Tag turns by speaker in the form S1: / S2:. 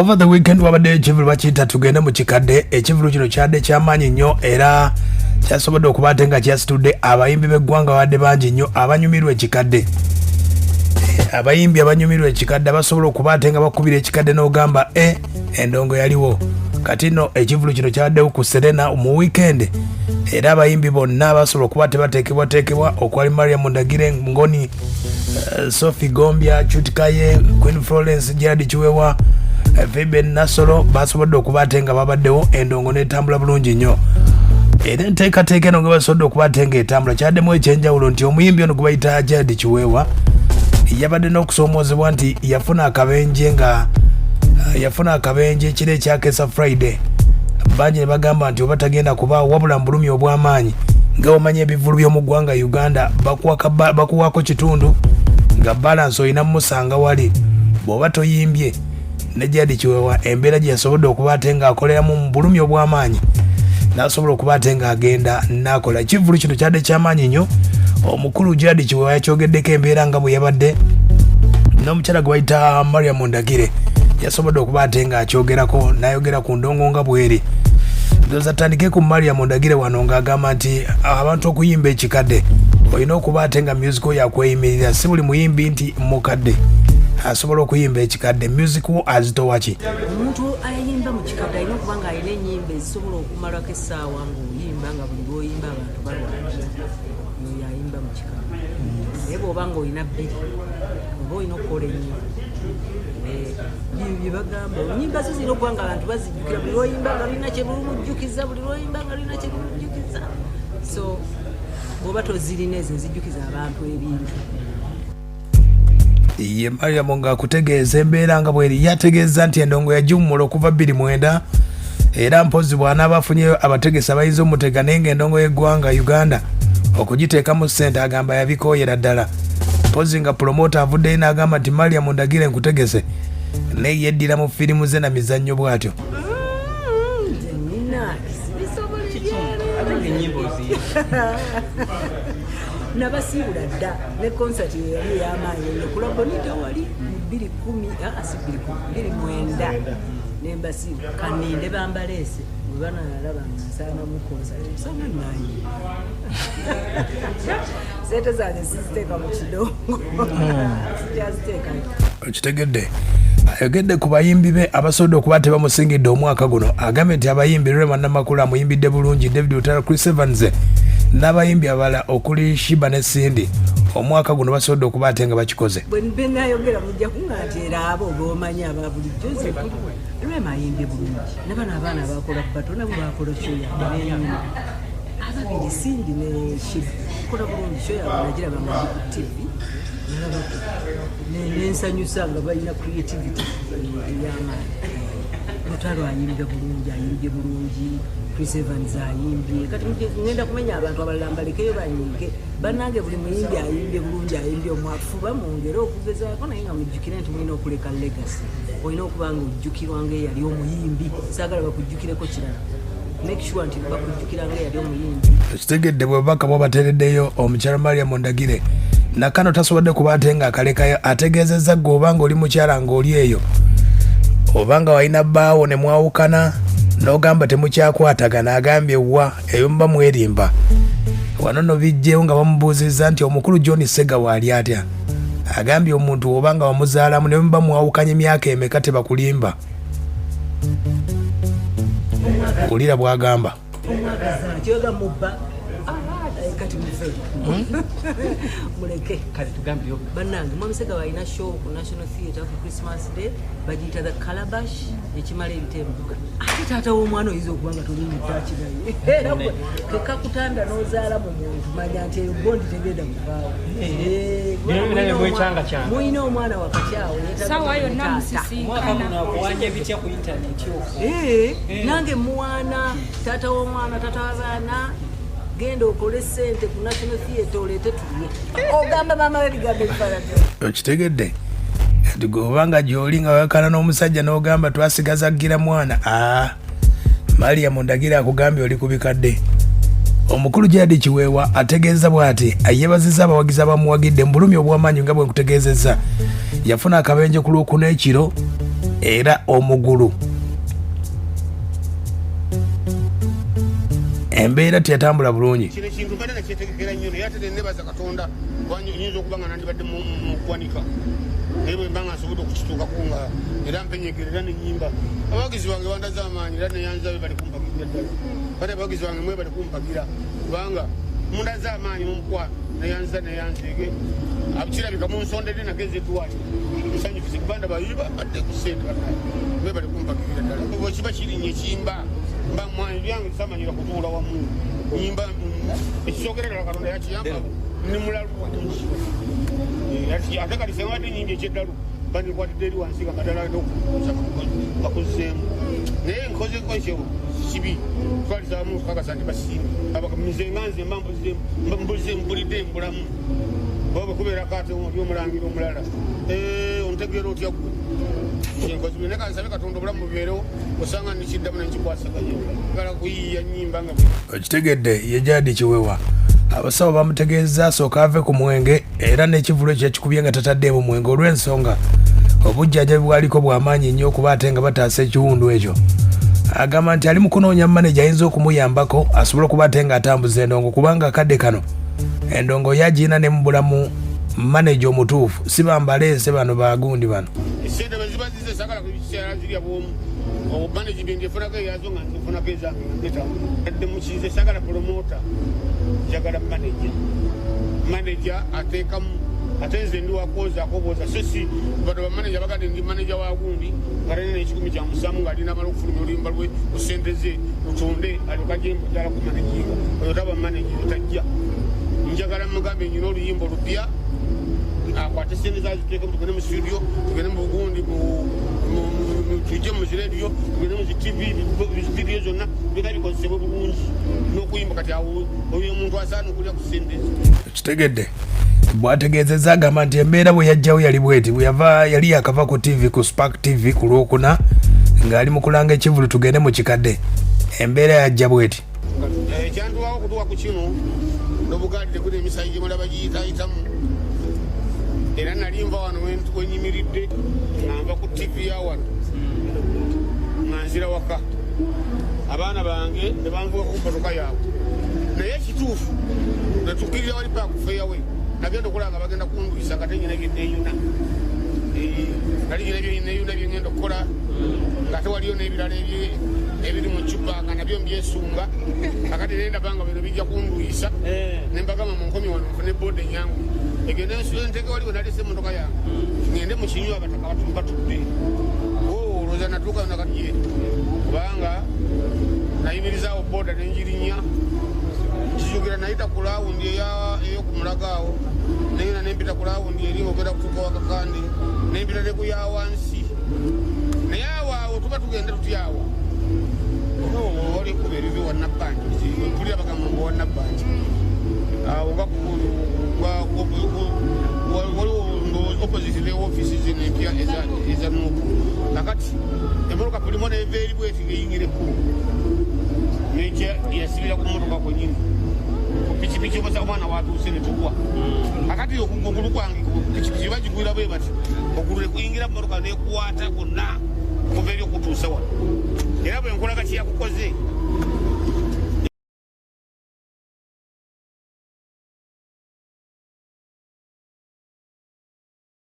S1: over the weekend wabadde ekivulu bakiyita tugende mu kikadde. Ekivulu kino kyadde kyamaanyi nnyo era kyasobodde okuba ate nga kyasitudde abayimbi b'eggwanga wadde bangi nnyo abanyumirwa ekikadde. Abayimbi abanyumirwa ekikadde abasobola okuba ate nga bakubira ekikadde n'ogamba endongo yaliwo. Kati nno ekivulu kino kyaddewo ku Serena mu weekend era abayimbi bonna basobola okuba tebateekebwateekebwa okwali Mariam Ndagire, Ngoni, Sophie Gombya, Chutikaye, Queen Florence, Gerald Kiweewa, Febe Nasolo basobodde okuba ate nga babaddewo endongo n'etambula bulungi nnyo. Era enteekateeka eno nga basobodde okuba ate nga etambula kyaddemu ekyenjawulo nti omuyimbi ono gwe bayita Gerald Kiweewa yabadde n'okusoomoozebwa nti yafuna akabenje ekiro ekyakeesa Friday. Bangi ne bagamba nti oba tagenda kubaawo wabula mu bulumi obw'amaanyi nga omanya ebivulu by'omu ggwanga Uganda bakuwaako kitundu nga balansi olina musanga wali bw'oba toyimbye. Ne Gerald Kiweewa embeera gye yasobodde okuba ate ng'akoleramu mu bulumi obw'amaanyi n'asobola okuba ate ng'agenda n'akola. Ekivulu kino kyadde kyamaanyi nnyo. Omukulu Gerald Kiweewa yakyogeddeko embeera nga bwe yabadde n'omukyala gwe bayita Mariam Ndagire yasobodde okuba ate ng'akyogerako n'ayogera ku ndongo nga bweri. Atandike ku Mariam Ndagire wano ng'agamba nti abantu okuyimba ekikadde olina okuba ate nga music yakweyimirira, si buli muyimbi nti mukadde asobola okuyimba ekikadde. Music azitowa ki?
S2: Omuntu ayimba mu kikadde alina okuba nga alina ennyimba ezisobola okumalako essaawa ng'oyimba nga buli lw'oyimba abantu balwalira yayimba mu kikadde. Naye bw'oba ng'olina bbiri oba olina okukola ennyimba bye bagamba ennyimba zo zirina okuba nga abantu bazijjukira buli lw'oyimba nga lulina kye bulumujjukiza, buli lw'oyimba nga lulina kye bulumujjukiza. So bw'oba tozirina ezo ezijjukiza abantu ebintu.
S1: Ye Mariam ng'akutegeeza embeera nga bweri yategeeza nti endongo yagiwummula okuva 2009 era mpozi bw'anaaba afunyeyo abategesi abayinza omutega naye ng'endongo y'eggwanga Uganda okugiteekamu ssente agamba yabikooyera ddala. Mpozi nga promota avuddeyo n'agamba nti Mariam Ndagire nkutegese naye yeddira mu firimu ze na mizannyo bw'atyo.
S2: Nabasiibula dda ne konsati yali ey'amaanyi kulabonita wali 2009 nembasiibula kaninde bambaleese bwe banalaba nga nsaana mu konsati nsana nanyi sente zange siziteeka mu kidongo sikyaziteeka.
S1: Okitegedde ayogedde ku bayimbi be abasobodde okuba tebamusingidde omwaka guno. Agambye nti abayimbi Rema Namakula amuyimbidde bulungi, David Utara, Chris Evans n'abayimbi abalala okuli Shiba ne Cindy omwaka guno basobodde okuba ate nga bakikoze.
S2: Bwe nayogera mujja kungateera abo b'omanyi aba bulijjo nze Rema ayimbye bulungi ne bano abaana bakola bato nabo bakola shoya n'enyuma ababiri Cindy ne Shiba kola bulungi shoya banagiraba nga ku TV nensanyusa nga balina creativity ey'amaanyi. Mutalo ayimbye bulungi, Chris Evans ayimbye. Kati ngenda kumenya abantu abalala mbalekeyo banyiike bannange buli muyimbi ayimbye bulungi ayimbye omwafuba mwongere okugezaako naye nga mujjukire nti mulina okuleka legacy. Olina okuba nga ojjukirwa ng'eyali omuyimbi, saagala bakujjukireko kirala. Make sure nti bakujjukira ng'eyali omuyimbi.
S1: Ekitegedde bwebaka bwabatereddeyo omukyala Mariam Ndagire nakano tasobodde kuba ate nga akalekayo. Ategeezezza gwe obanga oli mukyala ng'oli eyo obanga walina bbaawo ne mwawukana n'ogamba temukyakwatagana agambye wa eyo muba mwerimba. Wano no bijjewo nga bamubuuzizza nti omukulu John Segawa ali atya. Agambye omuntu obanga wamuzaalamu ne muba mwawukanye emyaka emeka tebakulimba. Ulira bw'agamba. Kati
S2: muleke kati tugambe yo bannange Mwami Segawa alina show ku National Theatre ku Christmas Day bagiyita the Calabash ekimala ebitembuka. Ate taata w'omwana oyinza okuba nga toli mutaaki naye kekakutanda n'ozaala mu muntu manya nti eyo bondi tegenda kuvaawo. Muyina omwana wakati awo
S3: sawa yonna musisinkana
S2: bitya ku intaneti okwo nange muwana taata w'omwana taata w'abaana genda okole ssente ku National Theatre oleete tulye. Ogamba maama we bigambo ebifaanana.
S1: Okitegedde kati gweobanga gy'oli nga wayakana n'omusajja n'ogamba twasigaza gira mwana Mariam Ndagire akugambye oli ku bikadde. Omukulu Gerald Kiweewa ategeeza bw'ati yeebazizza abawagizi abamuwagidde mu bulumi obw'amaanyi nga bwe nkutegeezezza. Yafuna akabenje ku Lwokuna ekiro era omugulu. Embeera teyatambula bulungi.
S4: Kino ekintu mbadde nakyetegekera nnyo naye ate nebaza Katonda nyinza okuba nga nandibadde mu ggwanika naye bwe mba nga nsobodde okukituukako nga era mpenyegerera nenyimba. Abawagizi bange bandaza amaanyi era neyanzabe bali kumpagirira ddala. Kati abawagizi bange mwe bali kumpagira kubanga mundaza amaanyi mumukwano neyanzeege kirabika munsondedde nageze eddwaliro nsanyukize kubanda bayiba badde ku ssente batayi mwe bali kumpagirira ddala. Bwekiba kirinnya ekimba mba mwanyi byange samanyira kutuula wamu nyimba ekisookerera Katonda yakiyamba ni mulalu ate kati senwadde nyingi ekyeddalu bandikwatidde eri wansi nga madala bakuzeemu naye nkozeko ekyo kibi twaliza wamu tukakasa nti basiimi nze nga nze mba mbulidde embulamu oba bwekubeerako ate by'omulangira omulala ontegeera otya gwe enkozibwe naye kansabe Katonda obulamu bubeerewo osanga nikiddamu nenkikwasaganya gala kuyiiya nnyimba nga
S1: okitegedde ye Gerald Kiweewa. Abasawo bamutegeeza asooka ave ku mwenge era n'ekivulu ekyo yakikubye nga tataddeemu mwenge olw'ensonga obujjanjabi bwaliko bw'amaanyi nnyo okuba ate nga bataasa ekiwundu ekyo. Agamba nti ali mu kunoonya maneja ayinza okumuyambako asobole okuba ate nga atambuza endongo kubanga akadde kano endongo yagiina ne mu bulamu maneja omutuufu si bambaleese bano bagundi bano.
S4: Esente bwe ziba zize sagala ku biseera zirya bwomu management efunako eyazo nga nzifunako ezange ngetamu adde mukize sagala promota njagala manager ateekamu ate nze ndi wakoza akobooza so si bado bamanager bagadde ndi manager wa gundi nga talina n'ekikumi kya musamu ng'alina amala okufulumya oluyimba lwe ku ssente ze lutonde alyoka jembo jala ku managinga oyo taba manager tajja njagala mugambe nyina oluyimba olupya akwate ssente zaziteekamu tugende mu studio tugende mu bugundi tujje mu ziradio tugende mu TV studio zonna byonna bikozesebwe bulungi n'okuyimba kati awo oyo omuntu asaana okulya ku ssente
S1: kitegedde bwategeezezza agamba nti embeera bwe yajjawo yali bweti bwe yava yali yakava ku TV ku Spark TV ku Lwokuna ng'ali mu kulanga ekivulu tugende mu kikadde embeera yajja bweti
S4: ekyantuwawo okutuuka ku kino n'obugaadde kuna emisayi gye mulaba giyitaayitamu era nali nva wano wenyimiridde nga nva ku TV ya wano nga nzira waka abaana bange ne banvuga ku mmotoka yaabwe naye ekituufu netukkirira wali paaka kufeeyawe nagenda okulanga bagenda kundwisa kate nyina byenneeyuna nali nyina byenneeyuna byengenda okukola ngate waliyo n'ebirala ebiri mu cupa nga nabyo mbyesunga akati nendabanga bino bijja kundwisa nembagamba munkomi wano nfune boda enyangu egende nteke waliwo nalese emmotoka yange ngende mu kinywa abataka batudde olowooza natuuka nakatiye kubanga nayimirizaawo boda nenjirinya kijukira nayita ku laawundi eyokumulagaawo nengenda nempita ku laawundi eri ogenda kutuuka wakakandi nempita ne ku yawansi naye awaawo tuba tugende tutyawa wali kuba ebibyo wannabbanji tulira bagamba ngo wannabbanji awo waliwo opposite ne office zino empya eza nuuku kakati emmotoka pulimu neva eri bweti ng'eyingire ekkulu nekya yasibira ku mmotoka kwenyini ku pikipiki obaza omwana watuuse ne tugwa kakati okugulu kwange pikipiki bagigwira bwe bati okugulu nekuyingira mu mmotoka nekukwata kwonna okuva eri okutuusa wano era bwe nkolaga kyeyakukoze